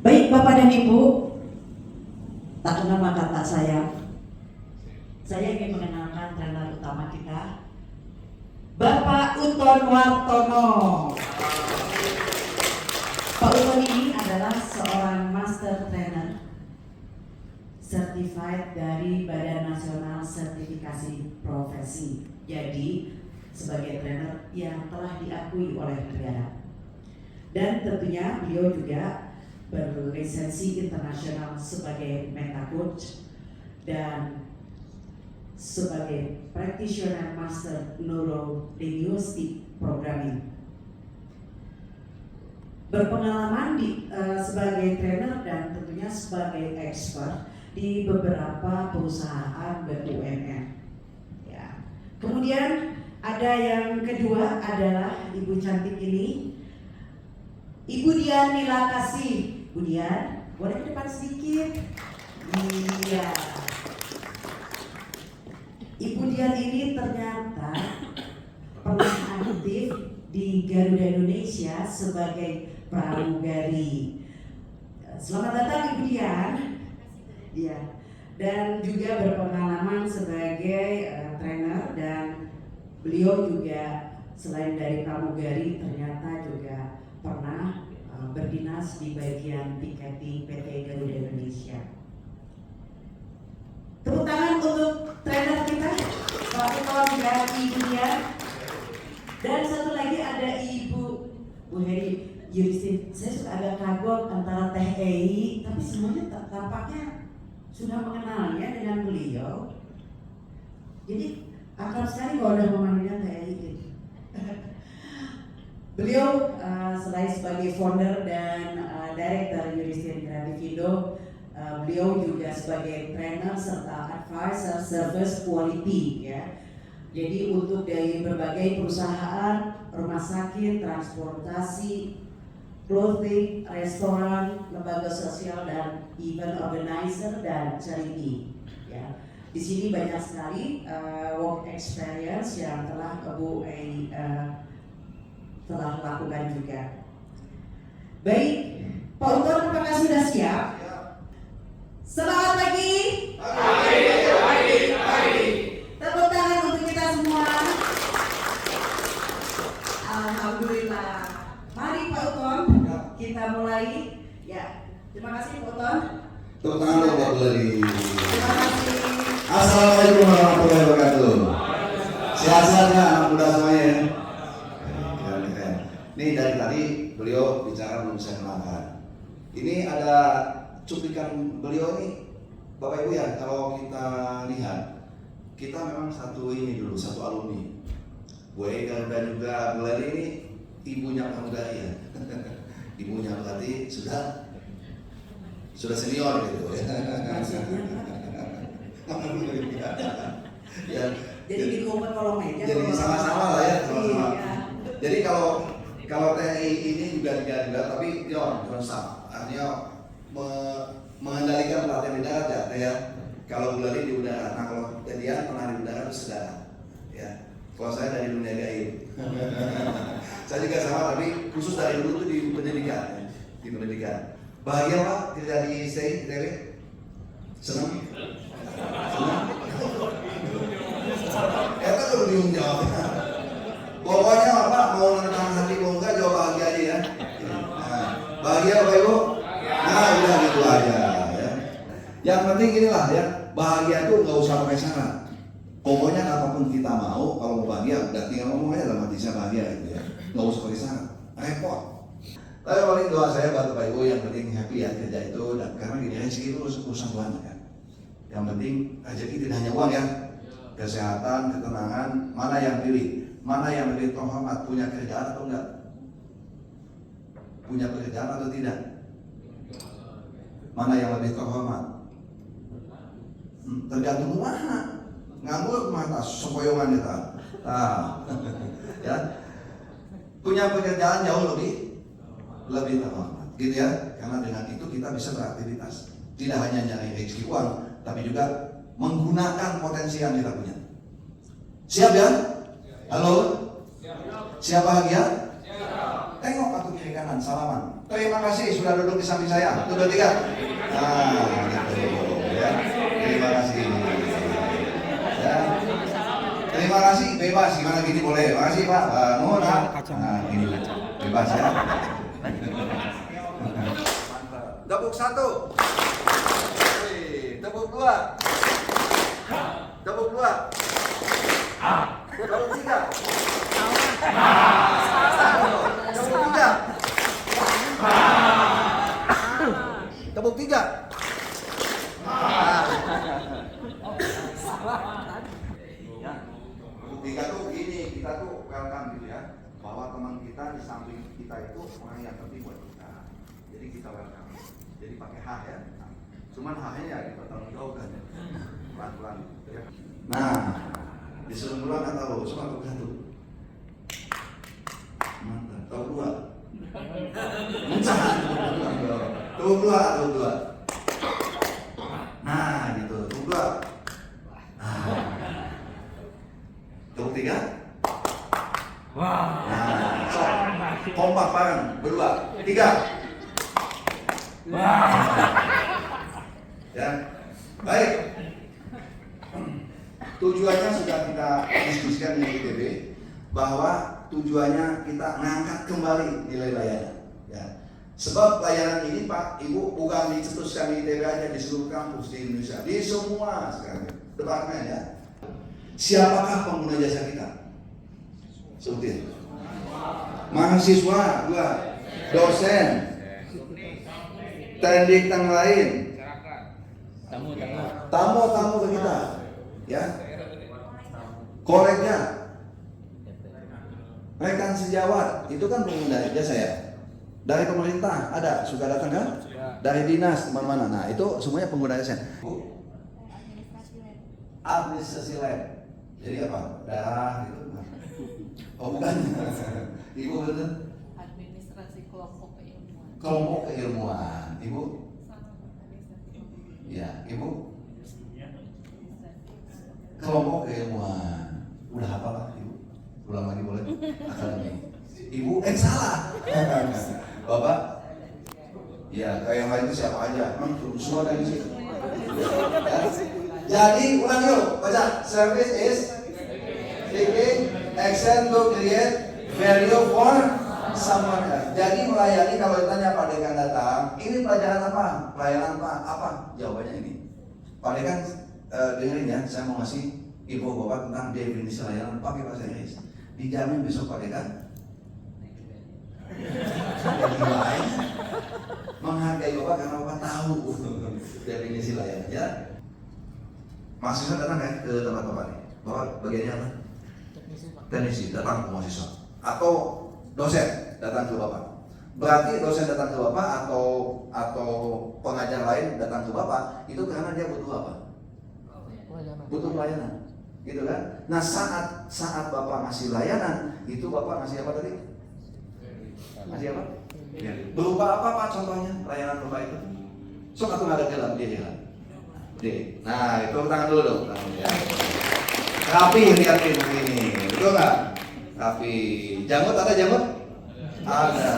Baik Bapak dan Ibu, tak kenal maka tak sayang. Saya ingin mengenalkan trainer utama kita, Bapak Uton Wartono. Pak Uton ini adalah seorang master trainer certified dari Badan Nasional Sertifikasi Profesi. Jadi sebagai trainer yang telah diakui oleh negara. Dan tentunya beliau juga berlisensi internasional sebagai meta coach dan sebagai practitioner master neuro linguistic programming. Berpengalaman sebagai trainer dan tentunya sebagai expert di beberapa perusahaan BUMN. Ya. Kemudian ada yang kedua adalah Ibu cantik ini, Ibu Dian Nila Kasih. Bu Dian, boleh ke depan sedikit? Iya. Ibu Dian ini ternyata pernah aktif di Garuda Indonesia sebagai pramugari. Selamat datang Ibu Dian. Iya. Dan juga berpengalaman sebagai trainer, dan beliau juga selain dari pramugari ternyata juga pernah berdinas di bagian tiketing PT Garuda Indonesia. Tepuk tangan untuk trainer kita, Pak Uton dan Ibu Dian. Dan satu lagi ada Ibu Bu Heri Yuristin. Saya suka agak kagum antara Teh Ei, tapi semuanya tampaknya sudah mengenalnya dengan beliau. Jadi akrab sekali kalau udah memanggilnya Teh Ei gitu. Beliau selain sebagai founder dan director Yuristin Kreativindo, beliau juga sebagai trainer serta advisor service quality ya. Jadi untuk dari berbagai perusahaan, rumah sakit, transportasi, clothing, restoran, lembaga sosial dan event organizer dan charity ya. Di sini banyak sekali work experience yang telah Bu Ei telah lakukan juga. Baik, Pak Uton apakah sudah siap? Selamat pagi. Pagi. Tepuk tangan untuk kita semua. Alhamdulillah. Mari Pak Uton, kita mulai. Ya, terima kasih Pak Uton. Tepuk tangan dong Pak Bulari. Terima kasih. Assalamualaikum warahmatullahi wabarakatuh. Sehat-sehat ya anak muda semuanya ya. Nih dari tadi beliau bicara belum saya kenalkan. Ini ada cuplikan beliau ini, Bapak Ibu ya. Kalau kita lihat, kita memang satu alumni. Bu Ei dan juga Bu Leli ini ibunya pramugari ya. Ibunya berarti sudah senior gitu ya. Jadi di kumpul kolong meja. Jadi sama-sama lah ya, sama-sama. Iya. Jadi kalau TNI ini juga tapi non-stop, artinya mengendalikan pelatihan di darat ya. Kalau bulan ini di udara, nah kalau Dian pernah di udara itu sedara, ya. Kalau saya dari dunia gaib, saya juga sama, tapi khusus dari dulu tuh di pendidikan, Bahagia Pak kerja di stay, senang? Eta tuh belum jawab. Pokoknya Pak mau menentang hati mau enggak jawab bahagia aja ya. Nah, bahagia Bapak Ibu? Nah udah gitu aja ya. Yang penting inilah ya, bahagia itu nggak usah pakai syarat. Pokoknya apapun kita mau, kalau mau bahagia udah tinggal ngomong aja dalam hati saya bahagia gitu ya. Nggak usah pakai syarat, repot. Tapi paling doa saya buat Bapak Ibu yang penting happy ya kerja itu, dan karena gini rezeki itu urusan Tuhan kan. Yang penting rezeki tidak hanya uang ya, kesehatan, ketenangan, mana yang pilih? Mana yang lebih terhormat, punya kerjaan atau enggak? Punya pekerjaan atau tidak? Mana yang lebih terhormat? Tergantung mana. Nganggur mata sempoyongan kita. Nah, ya. Punya pekerjaan jauh lebih terhormat, gitu ya. Karena dengan itu kita bisa beraktivitas. Tidak hanya nyari rezeki uang, tapi juga menggunakan potensi yang kita punya. Siap ya? Halo? Siap bahagia? Tengok aku kiri kanan, salaman. Terima kasih sudah duduk di samping saya. 1, 2, 3. Nah, gitu ya. Terima kasih. Ya. Terima kasih, bebas. Gimana gini boleh? Terima kasih Pak. Nuhun. Nah, gini bebas ya. Tepuk 1. Tepuk 2. Tepuk 2. Tepuk 3. Tepuk 3. Tepuk 3. Tepuk 3 tuh gini, kita tuh welcome gitu ya, bahwa teman kita di samping kita itu orang yang penting buat kita. Jadi kita welcome. Jadi pakai H ya. Cuman H-nya ya kita tanggung jawabkan ya. Pelan-pelan ya. Nah, disuruh pulang kan tahu, cuma tepuk 1. Mantap, tepuk 2. Mencah. Tepuk 2, tepuk 2. Nah, gitu, tepuk 2. Tepuk 3. Nah, sok. Kompak bareng, berdua. 3. Ya, baik. Tujuannya sudah kita diskusikan di ITB, bahwa tujuannya kita ngangkat kembali nilai layanan. Ya. Sebab layanan ini Pak, Ibu bukan dicetuskan di ITB aja, di seluruh kampus di Indonesia, di semua sekarang departemen ya. Siapakah pengguna jasa kita? Sebutin. Mahasiswa, 2. Dosen, tendik tang lain, tamu ke kita, ya. Kolegnya, rekan sejawat, itu kan pengguna jasa ya. Dari pemerintah ada, suka datang kan? Dari dinas kemana-mana. Nah itu semuanya pengguna jasa. Administrasi lab. Jadi apa? Darah gitu. Oh bukan. Ibu betul? Administrasi kelompok keilmuan. Kelompok keilmuan. Ibu? Ya, Ibu? Kelompok keilmuan. Udah hafal lah Ibu? Ulang lagi boleh? Akademi. Ibu? Salah. Bapak? Ya, kayak yang lain itu siapa aja? Emang semua dari situ. Jadi ulang yuk, baca. Service is taking action to create value for someone else. Jadi melayani, kalau ditanya Pak Dekan datang, ini pelajaran apa? Pelayanan apa? Jawabannya ini. Pak Dekan dengerin ya, saya mau ngasih info Bapak tentang definisi layanan pakai bahasa Inggris. Dijamin besok Pak Dekan menghargai Bapak karena Bapak tahu definisi layanan ya. Mahasiswa datang kan ke tempat Bapak nih. Bapak bagiannya apa? Teknisi datang ke mahasiswa. Atau dosen datang ke Bapak. Berarti dosen datang ke Bapak atau pengajar lain datang ke Bapak itu karena dia butuh apa? Butuh pelayanan. Gitu kan? Nah, saat Bapak ngasih layanan, itu Bapak ngasih apa tadi? Ngasih apa? Ya. Berupa apa Pak contohnya layanan Bapak itu? Sok atau nggak ada dalam dia jalan. Oke. Nah, itu tangan dulu dong. Ya. Rapi lihatin begini. Betul nggak? Rapi. Janggut ada janggut? Ada.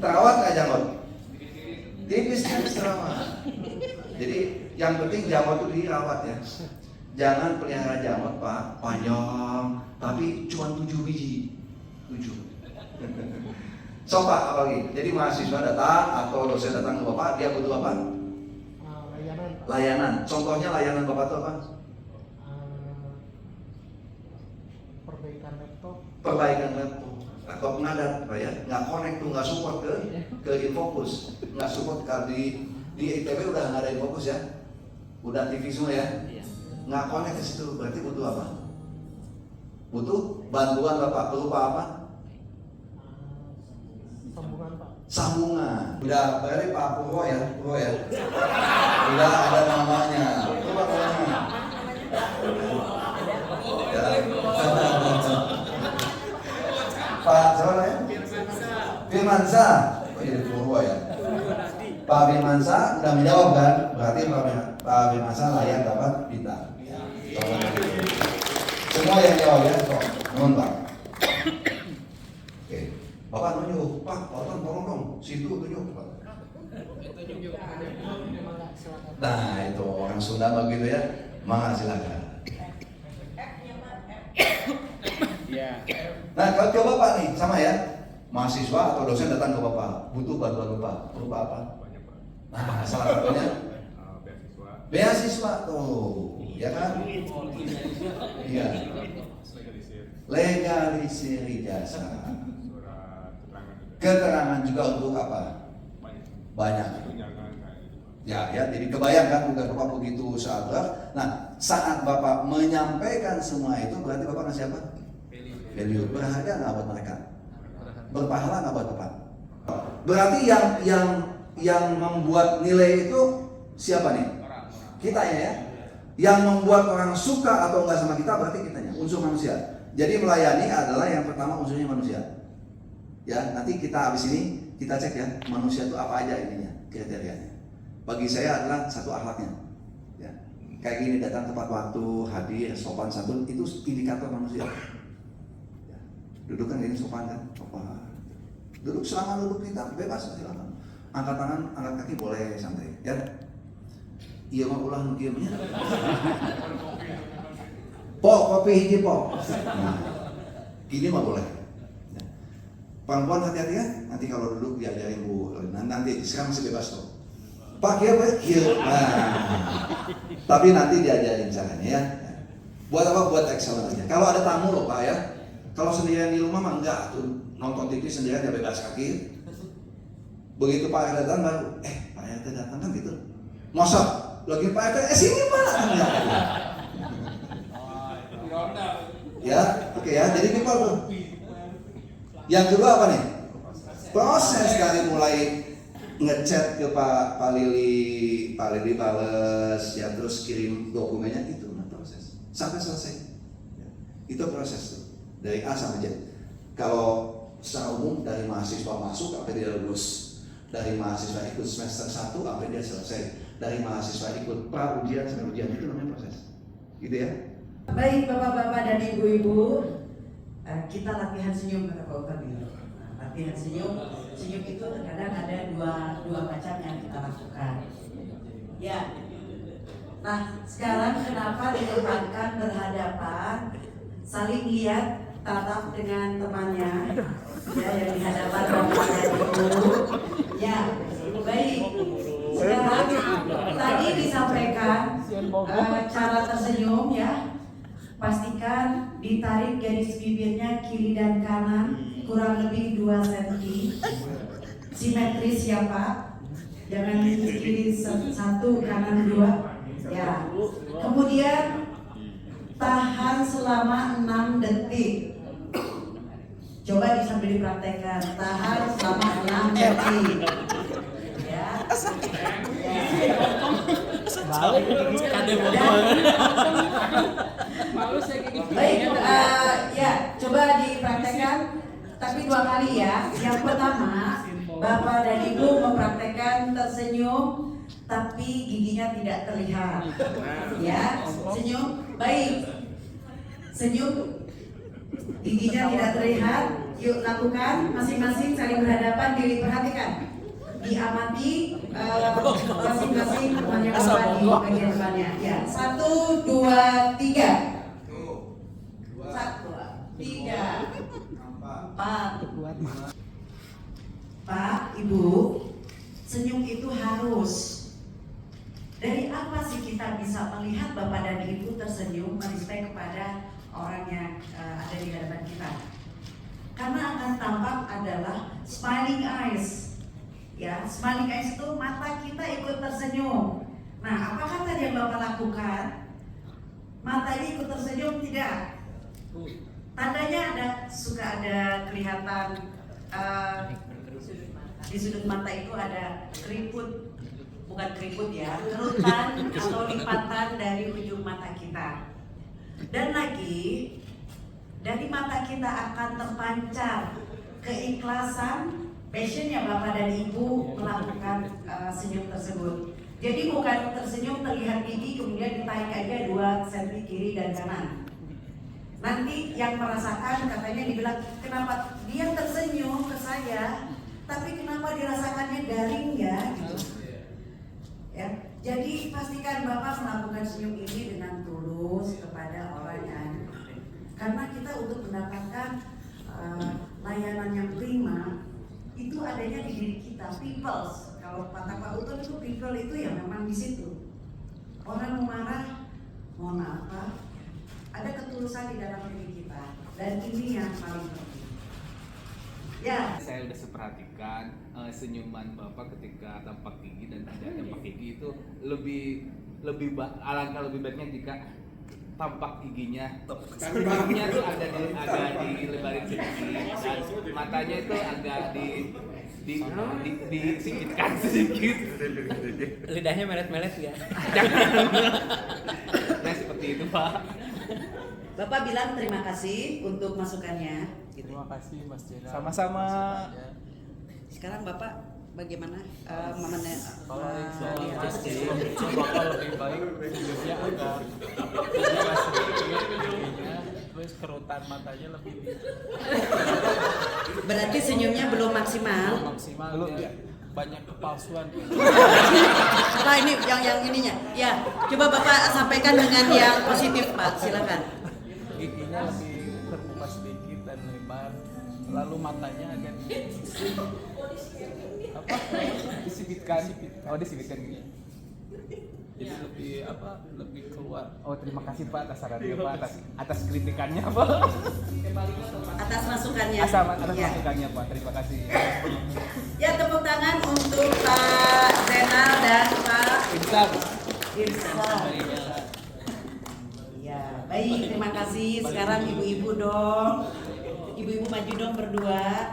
Terawat nggak janggut? Tipis terawat. Jadi yang penting janggut itu dirawat ya. Jangan pelihara janggut Pak, panjang, tapi cuma 7 biji. 7. Pak, apa lagi? Jadi mahasiswa datang atau dosen datang ke Bapak, dia butuh apa? Layanan. Contohnya layanan Bapak itu apa? Perbaikan laptop. Laptop ngadat, Pak ya. Nggak connect tuh, nggak support ke Infocus, nggak support di ITB udah nggak ada Infocus ya. Udah TV semua ya. Nggak connect ke situ, berarti butuh apa? Butuh bantuan Bapak. Berupa apa? Sambungan Pak. Sambungan. Udah berarti Pak Purwo ya, udah ada namanya. Coba namanya. Ya. Pak siapa namanya? Firmansa. Oh iya Purwo ya. Pak Firmansa udah menjawab kan? Berarti Pak Firmansa layak dapat bintang. Semua yang jawab ya, kok. Mohon Pak. Oke. Bapak tunjuk, Pak, Pak, tolong dong, situ tunjuk, Pak. Nah itu orang Sunda begitu ya, mangga silakan. Nah kalau coba Pak nih, sama ya, mahasiswa atau dosen datang ke Bapak, butuh bantuan Bapak, berupa apa? Nah salah satunya beasiswa tuh, ya kan? Iya. Legalisir ijazah. Keterangan juga untuk apa? Banyak. Ya, jadi kebayangkan bukan Bapak begitu sabar. Nah, saat Bapak menyampaikan semua itu berarti Bapak ngasih apa? Value. Berharga nggak buat mereka? Berpahala nggak buat Bapak? Berarti yang membuat nilai itu siapa nih? Kita ya. Yang membuat orang suka atau enggak sama kita berarti kitanya, unsur manusia. Jadi melayani adalah yang pertama unsurnya manusia. Ya, nanti kita habis ini kita cek ya, manusia itu apa aja ininya, kriterianya. Bagi saya adalah satu akhlaknya. Ya. Kayak gini, datang tepat waktu, hadir, sopan santun, itu indikator manusia. Ya. Duduk kan ini sopan kan? Sopan. Duduk selama duduk kita bebas silakan. Angkat tangan, angkat kaki boleh santai. Ya. Iya mah ulah diamnya. Pok, kopi hiji pok. Nah, ini mah boleh. Ya. Perempuan hati-hati ya. Nanti kalau duduk diajarin Bu. Nanti sekarang masih bebas tuh. Pak ya, Pak. Nah, tapi nanti diajarin caranya ya. Buat apa? Buat excellent aja. Kalau ada tamu loh Pak ya. Kalau sendirian di rumah mah enggak tuh. Nonton TV sendirian ya bebas kaki. Begitu Pak RT datang baru, Pak RT datang kan gitu. Masa lagi Pak RT, sini Pak. Ya, oke ya. Jadi people tuh. Yang kedua apa nih? Proses dari mulai ngechat ke Pak Lili bales ya, terus kirim dokumennya, itu proses sampai selesai ya. Itu proses tuh dari A sampai Z. Kalau secara umum dari mahasiswa masuk sampai dia lulus, dari mahasiswa ikut semester 1 sampai dia selesai, dari mahasiswa ikut pra ujian sampai ujian, itu namanya proses gitu ya. Baik Bapak-bapak dan Ibu-ibu, kita latihan senyum kata Pak Ustadz. Latihan senyum itu terkadang ada dua macam yang kita lakukan. Ya. Nah, sekarang kenapa ditempatkan berhadapan, saling lihat, tatap dengan temannya, ya yang di hadapan Bapak dan Ibu. Ya, baik. Sekarang tadi disampaikan cara tersenyum ya. Pastikan ditarik garis bibirnya kiri dan kanan kurang lebih 2 cm. Simetris ya Pak. Jangan kiri 1 kanan 2. Ya. Kemudian tahan selama 6 detik. Coba sambil dipraktekkan. Tahan selama 6 detik. Ya. Baik, ya coba dipraktekkan, tapi 2 kali ya. Yang pertama, Bapak dan Ibu mempraktekkan tersenyum, tapi giginya tidak terlihat. Ya, senyum, baik. Senyum, giginya tidak terlihat. Yuk lakukan, masing-masing saling berhadapan, diri perhatikan. Diamati masing-masing temannya Bapak di bagian depannya. Ya, 1, 2, 3. 1, 3, 4. Pak, Ibu, senyum itu harus. Dari apa sih kita bisa melihat Bapak dan Ibu tersenyum, merespek kepada orang yang ada di hadapan kita? Karena akan tampak adalah smiling eyes. Ya, smiling eyes itu mata kita ikut tersenyum. Nah, apakah tadi yang Bapak lakukan? Matanya ikut tersenyum? Tidak. Tandanya suka ada kelihatan di sudut mata itu ada keriput, bukan keriput ya, kerutan atau lipatan dari ujung mata kita. Dan lagi dari mata kita akan terpancar keikhlasan, passionnya Bapak dan Ibu melakukan senyum tersebut. Jadi bukan tersenyum terlihat gigi kemudian ditarik aja 2 cm kiri dan kanan. Nanti yang merasakan katanya dibilang, kenapa dia tersenyum saya, tapi kenapa dirasakannya garing ya? Gitu. Ya, jadi pastikan Bapak melakukan senyum ini dengan tulus kepada orang yang karena kita untuk mendapatkan layanan yang prima itu adanya di diri kita, people. Kalau kata Pak Utun itu people itu ya memang di situ. Orang mau marah, mohon maaf Pak, ada ketulusan di dalam diri kita dan ini yang paling penting. Ya. Saya udah seperhatikan senyuman Bapak ketika tampak gigi dan tidak tampak gigi itu alangkah lebih baiknya jika tampak giginya senyumnya tuh agak dilebarin sedikit dan matanya itu agak disingkitkan sedikit. Lidahnya melet-melet ya. Nah seperti itu Pak. Bapak bilang terima kasih untuk masukannya. Gitu. Terima kasih Mas Jenal. Sama-sama. Sekarang Bapak bagaimana Kalau melihat Bapak lebih baik senyumnya agak tidak sedikit giginya, terus kerutan matanya lebih Berarti senyumnya belum maksimal. maksimal ya. Banyak kepalsuan. Apa ini yang ininya? Ya, coba Bapak sampaikan dengan yang positif Pak, silakan. Giginya lebih terbuka sedikit dan lebar, lalu matanya agak Disibitkan. Oh disibitkan gitu. jadi lebih keluar. Oh terima kasih Pak atas sarannya Pak atas kritikannya Pak. Atas masukannya. Atas Ya. masukannya Pak. Terima kasih. Ya, tepuk tangan untuk Pak Zainal dan Pak Insaf. Irsa. Ya, baik, terima kasih. Sekarang ibu-ibu dong. Ibu-ibu maju dong berdua.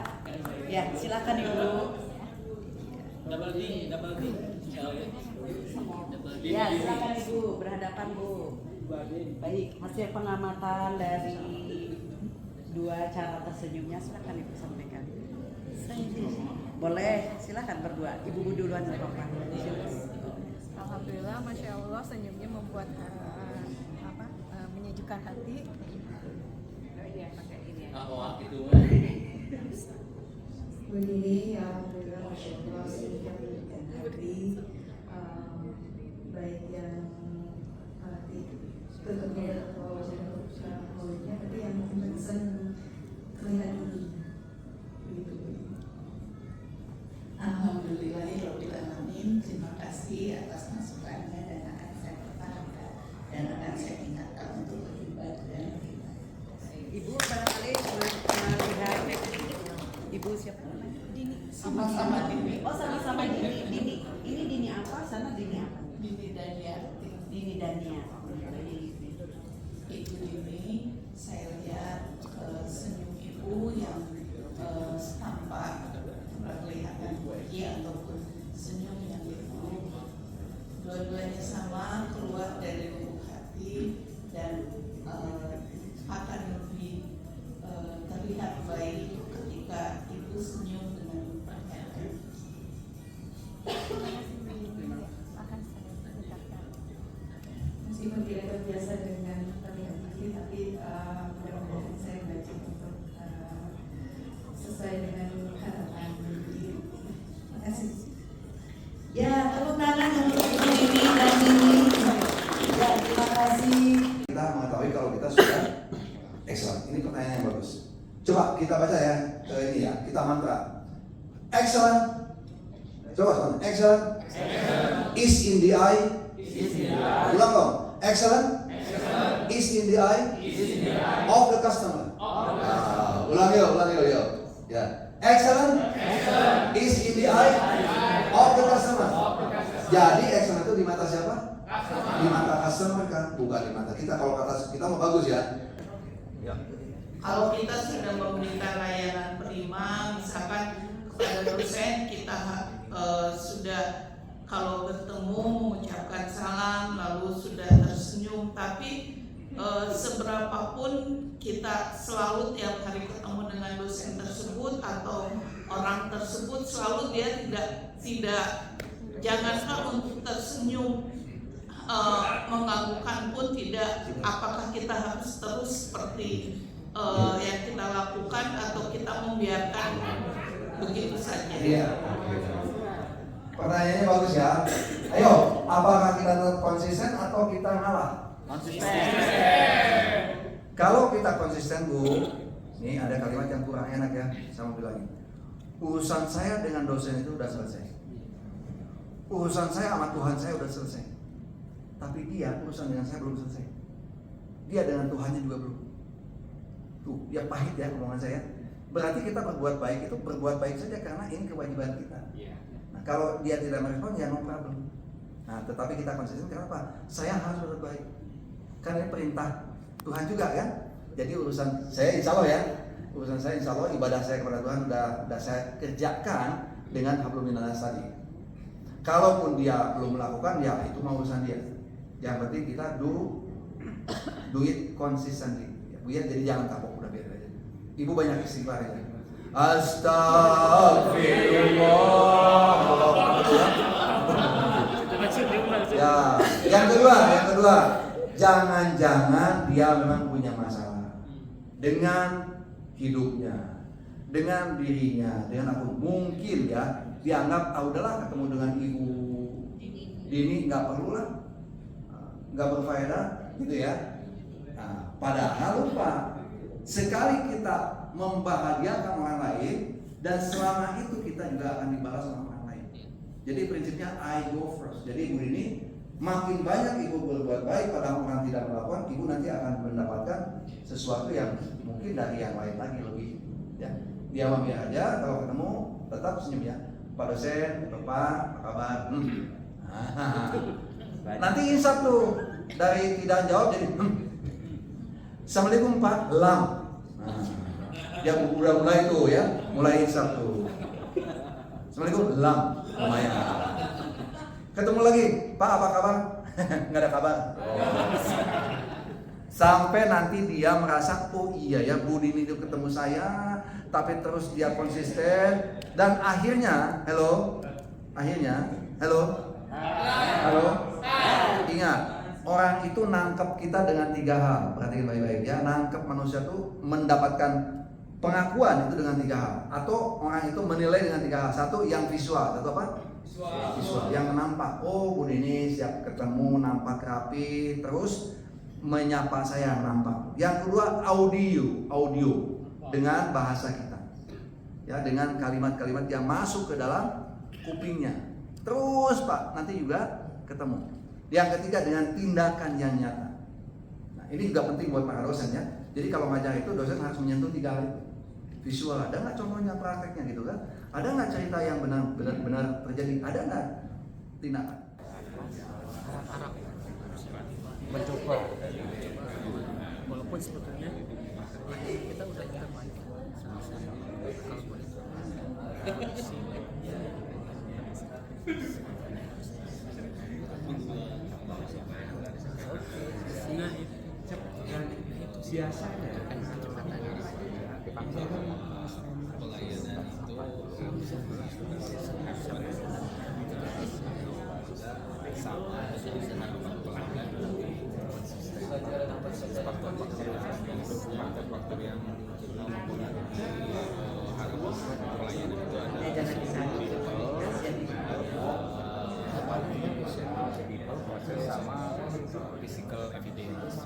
Ya, silakan Ibu. Ya, silakan Ibu, berhadapan Bu. Baik, hasil pengamatan dari dua cara tersenyumnya silakan Ibu sampaikan. Boleh, silakan berdua. Ibu duluan nggak apa-apa. Alhamdulillah, masya Allah, senyumnya membuat menyejukkan hati. Begini, alhamdulillah, masya Allah, senyumnya menyejukkan hati, baik yang terkait atau wajah mulutnya, tapi yang berkesan terlihat dulu. Alhamdulillahirrahmanirrahim. Terima kasih atas masukannya dan akan saya pertahankan dan akan saya tingkatkan untuk lebih baik dan lebih baik. Ibu barangkali melihat Ibu siapa namanya? Dini. Sama-sama Dini. Oh sama-sama Dini. Dini. Ini Dini apa? Sana Dini apa? Dini Daniarti. Dini Dania. Ibu Dini, saya lihat senyum ibu yang tampak terlihat bahagia ataupun senyum yang ibu dua-duanya sama keluar dari lubuk hati dan akan lebih terlihat baik ketika ibu senyum dengan banyak. Akan saya tingkatkan. Meskipun tidak terbiasa dengan terlihat gigi, tapi mudah-mudahan saya belajar untuk sesuai dengan harapan diri. Terima kasih. Ya, tepuk tangan untuk Ibu Dini dan Dini. Ya, terima kasih. Kita mengetahui kalau kita sudah excellent. Ini pertanyaan yang bagus. Coba kita baca ya, ini ya, kita mantra. Excellent. Coba teman, excellent. Is in the eye. Ulang dong. Excellent. Is in the eye. Of the customer. Ulang yuk. Ya. Excellent. Is in the eye. Of the customer. Jadi excellent itu di mata siapa? Di mata customer kan, bukan di mata kita. Kalau kata kita mau bagus ya. Kalau kita sudah memberikan layanan prima, misalkan kepada dosen kita sudah kalau bertemu mengucapkan salam lalu sudah tersenyum, tapi seberapapun kita selalu tiap hari ketemu dengan dosen tersebut atau orang tersebut, selalu dia tidak jangankan untuk tersenyum mengganggukan pun tidak. Apakah kita harus terus seperti yang kita lakukan atau kita membiarkan begitu saja. Iya. Pertanyaannya bagus ya. Ayo, apakah kita tetap konsisten atau kita ngalah? Kalau kita konsisten, Bu, ini ada kalimat yang kurang enak ya, saya mau bilangin. Urusan saya dengan dosen itu udah selesai. Urusan saya sama Tuhan saya udah selesai. Tapi dia urusan dengan saya belum selesai. Dia dengan Tuhannya juga belum. Tuh, dia pahit ya omongan saya. Berarti kita berbuat baik itu berbuat baik saja karena ini kewajiban kita. Nah, kalau dia tidak merespon ya no problem. Nah, tetapi kita konsisten kenapa? Saya harus berbuat baik. Karena ini perintah Tuhan juga kan. Jadi urusan saya insya Allah ya, urusan saya insya Allah ibadah saya kepada Tuhan udah saya kerjakan dengan hablum minanas tadi. Kalaupun dia belum melakukan ya itu mau urusan dia. Yang penting kita do it consistently. Bu ya, jadi jangan kapok, udah biar aja. Ibu banyak istighfar ya. Astagfirullah. Ya, yang kedua, jangan-jangan dia memang punya masalah dengan hidupnya, dengan dirinya, dengan apa? Mungkin ya dianggap udahlah ketemu dengan ibu Dini nggak perlu lah, nggak berfaedah gitu ya. Nah, padahal lupa sekali kita membahagiakan orang lain dan selama itu kita juga akan dibalas oleh orang lain. Jadi prinsipnya I go first. Jadi ibu ini makin banyak ibu berbuat baik pada orang tidak melakukan, ibu nanti akan mendapatkan sesuatu yang mungkin dari yang lain lagi lebih. Ya, dia mah biar aja kalau ketemu tetap senyum ya. Pak dosen, Bapak, apa kabar? Nanti insaf tuh dari tidak jawab jadi Assalamualaikum Pak, lam. Ya udah mulai tuh ya, mulai insaf tuh. Assalamualaikum, lam, lumayan. Ketemu lagi, Pak apa kabar? Nggak ada kabar. Sampai nanti dia merasa, oh iya ya Bu Dini itu ketemu saya, tapi terus dia konsisten dan akhirnya, halo, ingat. Orang itu nangkep kita dengan 3 hal. Perhatikan baik-baik ya. Nangkep manusia itu mendapatkan pengakuan itu dengan 3 hal. Atau orang itu menilai dengan 3 hal. Satu yang visual. Satu apa? Visual. Yang nampak. Oh, Bu Dini siap ketemu, nampak rapi, terus menyapa saya nampak. Yang kedua audio dengan bahasa kita. Ya, dengan kalimat-kalimat yang masuk ke dalam kupingnya. Terus Pak, nanti juga ketemu. Yang ketiga dengan tindakan yang nyata. Nah, ini juga penting buat para dosen ya. Jadi kalau ngajar itu dosen harus menyentuh 3 hal itu. Visual, ada nggak contohnya prakteknya gitu kan? Ada nggak cerita yang benar-benar terjadi? Ada nggak tindakan? Mencoba, walaupun sebetulnya kita udah bermain kalau boleh nah itu biasanya kan kecepatannya pelayanan itu sama pelanggan faktor yang harus pelayanan itu ada sama physical evidence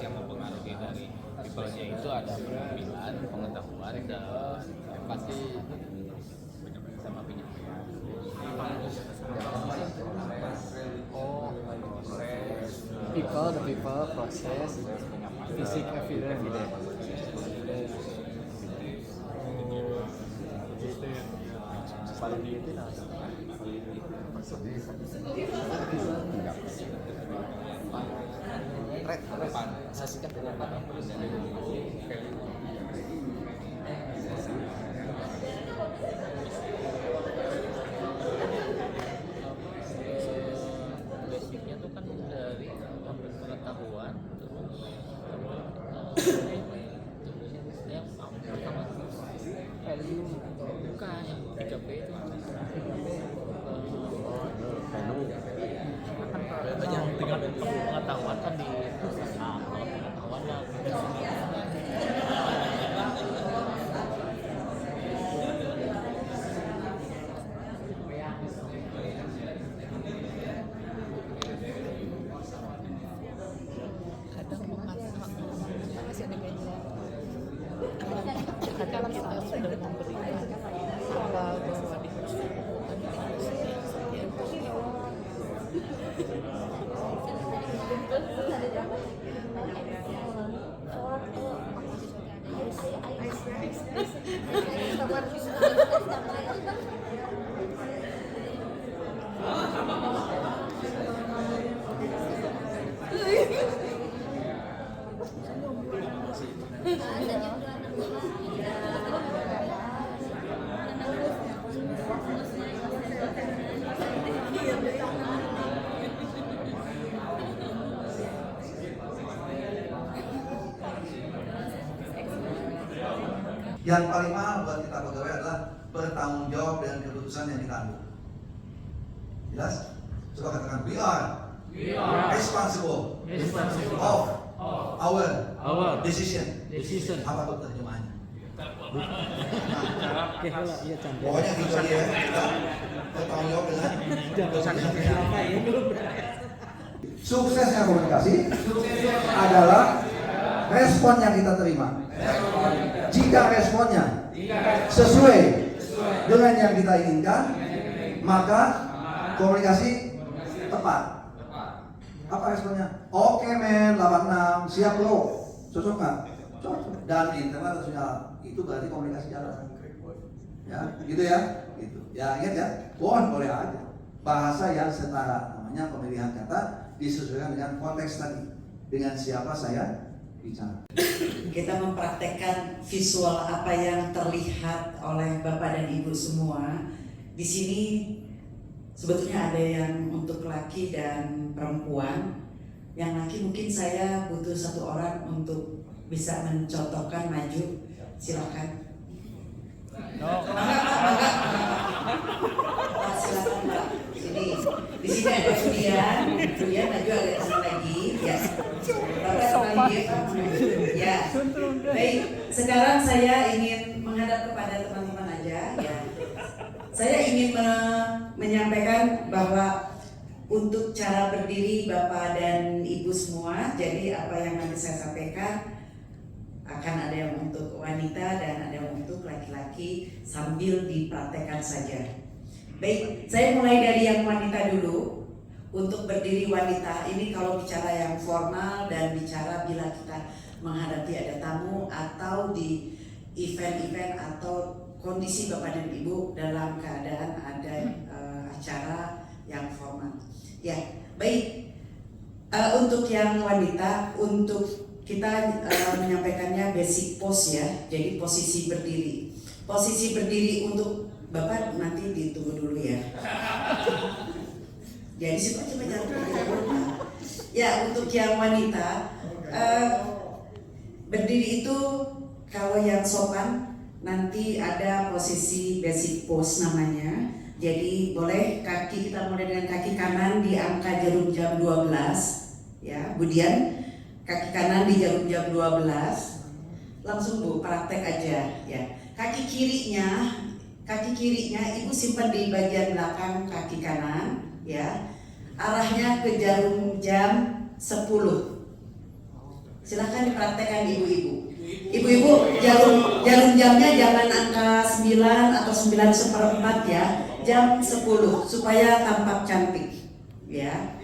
yang mempengaruhi dari people-nya itu ada penampilan, pengetahuan, dan empati sama penyampaian. The people, proses, fisik evidence. Paling itu saya singkat dengan basicnya tuh kan dari pengetahuan terus yang pertama value bukan yang 3P itu yang pengetahuan kan di pengetahuan lah Yang paling mahal buat kita pegawai adalah bertanggung jawab dengan keputusan yang kita ambil. Jelas? Coba katakan, we are responsible of our decision. Apa tuh terjemahannya? Pokoknya gitu aja ya. Kita bertanggung jawab dengan keputusan yang kita ambil. Suksesnya komunikasi adalah respon yang kita terima. Jika responnya sesuai dengan yang kita inginkan, maka komunikasi tepat. Apa responnya? Oke men, 86, siap bro. Cocok nggak? Cocok. Dan internet harusnya itu berarti komunikasi jalan. Ya, gitu ya. Gitu. Ya ingat ya. Boleh aja. Bahasa yang setara, namanya pemilihan kata disesuaikan dengan konteks tadi. Dengan siapa saya bicara. Kita mempraktekkan visual apa yang terlihat oleh Bapak dan Ibu semua. Di sini sebetulnya ada yang untuk laki dan perempuan. Yang laki mungkin saya butuh satu orang untuk bisa mencontohkan maju. Silakan. Enggak. Silakan Pak. Di sini ada Budian maju agak kesana lagi. Ya. Bapak sekali ya. Baik, sekarang saya ingin menghadap kepada teman-teman aja. Ya. Saya ingin menyampaikan bahwa untuk cara berdiri Bapak dan Ibu semua, jadi apa yang nanti saya sampaikan akan ada yang untuk wanita dan ada yang untuk laki-laki sambil dipraktekkan saja. Baik, saya mulai dari yang wanita dulu. Untuk berdiri wanita, ini kalau bicara yang formal dan bicara bila kita menghadapi ada tamu atau di event-event atau kondisi Bapak dan Ibu dalam keadaan ada acara yang formal. Ya, baik. Untuk yang wanita, untuk kita menyampaikannya basic pose ya, jadi posisi berdiri. Posisi berdiri untuk Bapak nanti ditunggu dulu ya. Jadi coba jangan berdiri. Ya, untuk yang wanita berdiri itu kalau yang sopan nanti ada posisi basic pose namanya. Jadi boleh kaki kita mulai dengan kaki kanan di angka jarum jam 12 ya, Budian kaki kanan di jarum jam 12. Langsung Bu, praktek aja ya. Kaki kirinya Ibu simpan di bagian belakang kaki kanan ya. Arahnya ke jarum jam 10. Silakan dipraktekkan ibu-ibu. Ibu-ibu jarum jamnya jangan angka 9 atau 9/4 ya. Jam 10 supaya tampak cantik. Ya.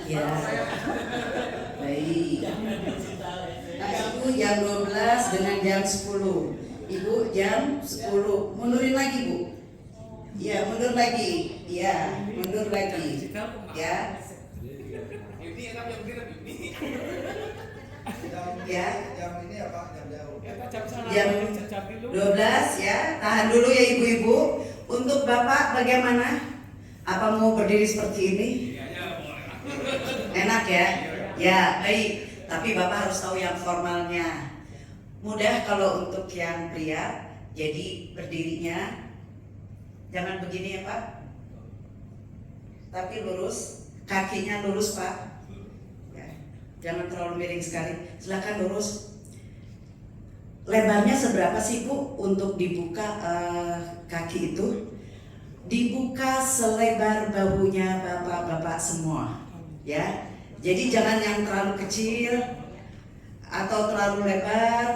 Ya. Baik. Nah, Ibu jam 12 dengan jam 10. Ibu jam 10. Mundurin lagi, Bu. Ya, mundur lagi. Ya, mundur lagi. Ya. Ya. Jam ini apa? Jam jauh. Jam 12 ya. Tahan dulu ya ibu-ibu. Untuk Bapak bagaimana? Apa mau berdiri seperti ini? Enak ya? Ya, baik. Tapi Bapak harus tahu yang formalnya. Mudah kalau untuk yang pria. Jadi berdirinya jangan begini ya Pak. Tapi lurus. Kakinya lurus Pak. Ya. Jangan terlalu miring sekali. Silakan lurus. Lebarnya seberapa sih Bu untuk dibuka kaki itu? Dibuka selebar bahunya bapak-bapak semua, ya. Jadi jangan yang terlalu kecil atau terlalu lebar,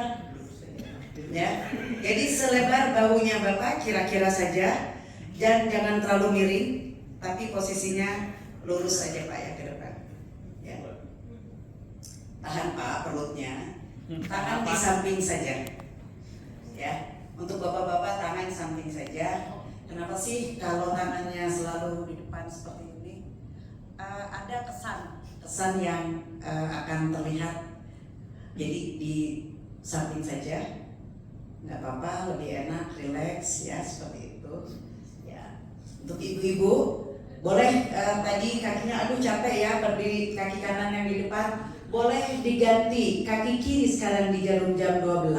ya. Jadi selebar bahunya bapak kira-kira saja, dan jangan terlalu miring, tapi posisinya lurus saja Pak ya ke depan. Ya. Tahan Pak perutnya. Tangan di samping saja, ya. Untuk bapak-bapak tangan di samping saja. Kenapa sih kalau tangannya selalu di depan seperti ini? Ada kesan yang akan terlihat. Jadi di samping saja, nggak apa-apa, lebih enak, relax ya seperti itu. Ya. Untuk ibu-ibu boleh tadi kakinya aduh capek ya berdiri kaki kanan yang di depan. boleh diganti kaki kiri sekarang di jarum jam 12,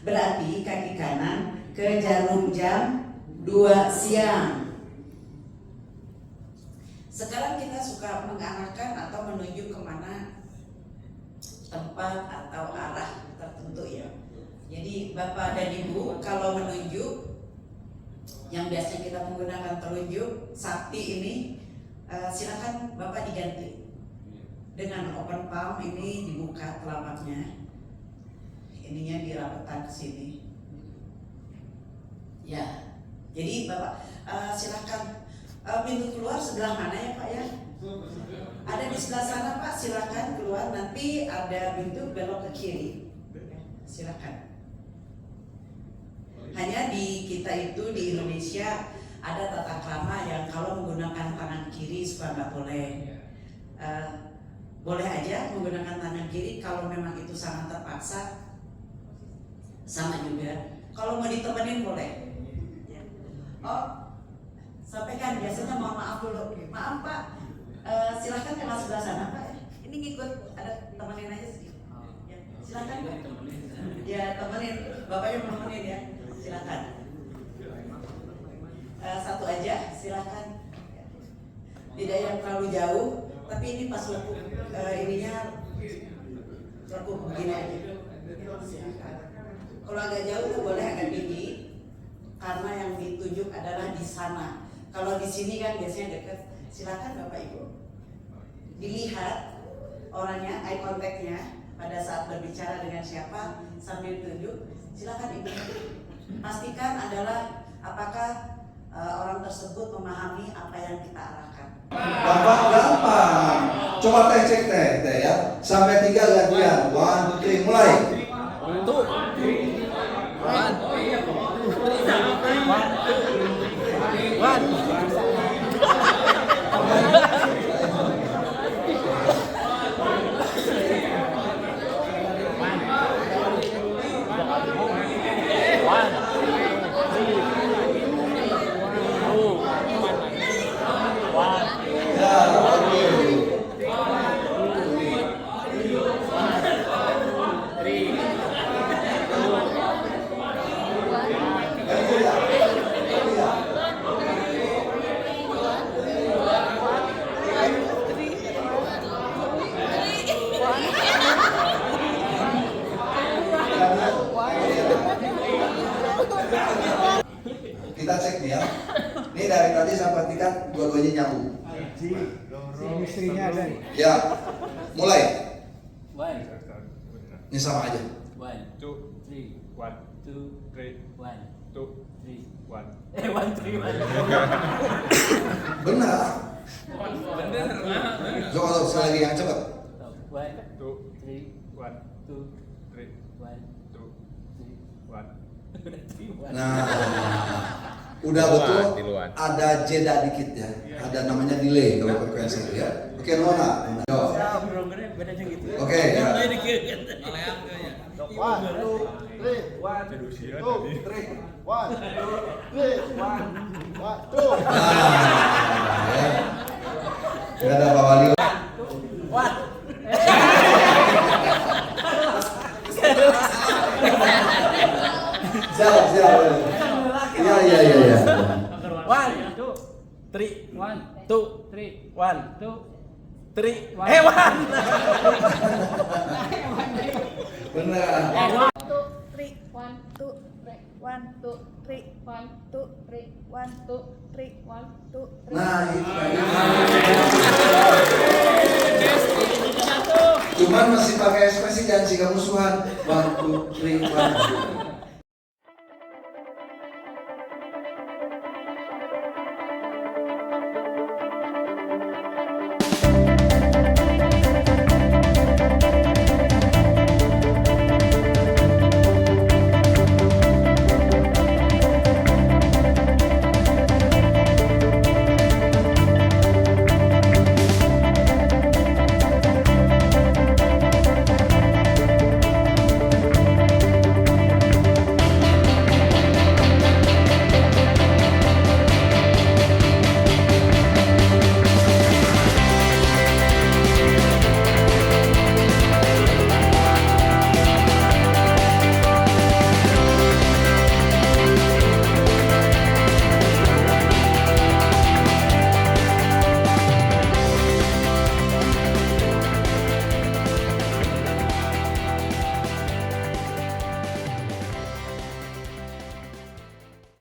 berarti kaki kanan ke jarum jam 2 siang. Sekarang kita suka mengarahkan atau menunjuk kemana tempat atau arah tertentu ya. Jadi Bapak dan Ibu kalau menunjuk, yang biasanya kita menggunakan telunjuk sakti ini, silakan Bapak diganti dengan open palm, ini dibuka telapaknya, ininya dirapatkan ke sini. Ya, jadi Bapak silakan pintu keluar sebelah mana ya Pak ya? Ada di sebelah sana Pak, silakan keluar. Nanti ada pintu belok ke kiri. Silakan. Hanya di kita itu di Indonesia ada tata krama yang kalau menggunakan tangan kiri suka nggak boleh. Boleh aja menggunakan tangan kiri kalau memang itu sangat terpaksa. Sama juga. Kalau mau ditemenin boleh. Oh, sampaikan biasanya mohon maaf dulu. Maaf Pak, silahkan ke sebelah sana Pak. Ini ngikut, ada temenin aja sedikit. Ya, silahkan Pak. Ya temenin, bapaknya mau temenin ya. Silahkan. Satu aja, silahkan. Tidak yang terlalu jauh, tapi ini pas lekuk ininya lekuk begini aja. Silahkan. Kalau agak jauh tuh boleh agak tinggi, karena yang ditunjuk adalah di sana. Kalau di sini kan biasanya dekat. Silakan Bapak Ibu. Dilihat orangnya, eye contact-nya pada saat berbicara dengan siapa sambil tunjuk. Silakan Ibu. Pastikan adalah apakah orang tersebut memahami apa yang kita arahkan. Gampang. Coba teh cek teh ya. Sampai 3 gantian. 1, 2, 3 mulai. Kita cek nih ya. Ini dari tadi saya perhatikan dua-duanya nyambung. Istrinya ada. Ya, mulai. One, Ini sama aja. 1, 2, 3, 1, 2, 3, 1, 2, 3, 1. 1, 3, 1. Benar. Bener. Coba sekali lagi yang cepat. 1, 2, 3, 1, 2, 3, 1, 2, 3, 1. Nah, udah betul. Ada jeda dikit ya. Ada namanya delay kalau frekuensi ya. Oke, Nona. Yo. Oke. Ya. Gak ada Pak Wali. Siap. Iya. 1, 2, 3, 1, 2, 3, 1, 2, 3, 1. Benar. 1, 2, 3, 1, 2, 3, 1, 2, 3, 1, 2, 3, 1, 2, 3, 1, 2, 3. Nah, itu. Cuman masih pakai ekspresi jangan sih musuhan. 1, 2, 3, 1.